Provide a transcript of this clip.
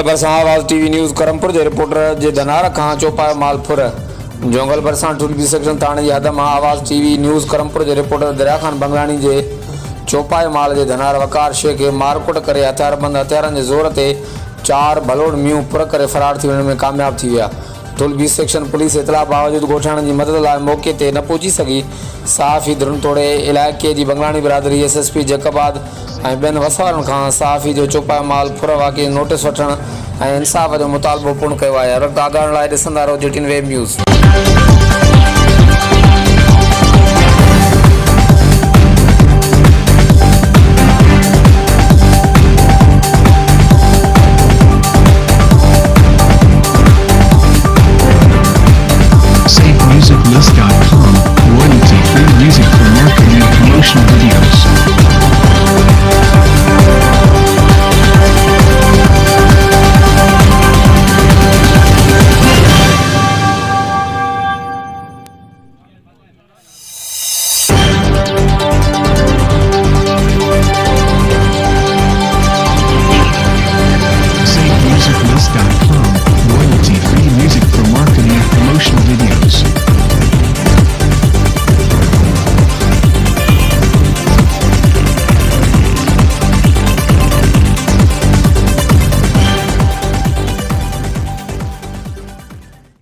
भरसां आवाज़ TV news क़रमपुर जे reporter जे धनार खां चोपायो मालपुर जूंगल भरसां टुलबी सेक्शन थाणे जी हद मां आवाज़ टीवी न्यूज़ क़रमपुर जे रिपोर्टर दरिया खान बंगलानी जे चोपायो माल जे धनार वकार शे खे मारकुट करे हथियारबंद हथियारनि जे ज़ोर ते 4 भलोड़ मींहुं पुर करे फरार थी वञण में कामयाब थी विया। टुलबी सेक्शन पुलिस इतला बावजूद ॻोठाणनि जी मदद लाइ मौक़े ते न पहुची सघी। सहाफ़ी धुन तोड़े इलाइक़े जी बंगलानी बिरादरी एसएसपी जकबाद ऐं ॿियनि वसवारनि खां सहाफ़ी जो चोपायो माल फुर वाक़े नोटिस वठण ऐं इंसाफ़ जो मुतालबो पूर्ण कयो आहे। वक़्तु आगाहण लाइ ॾिसंदा रहो JTN वेब न्यूज़।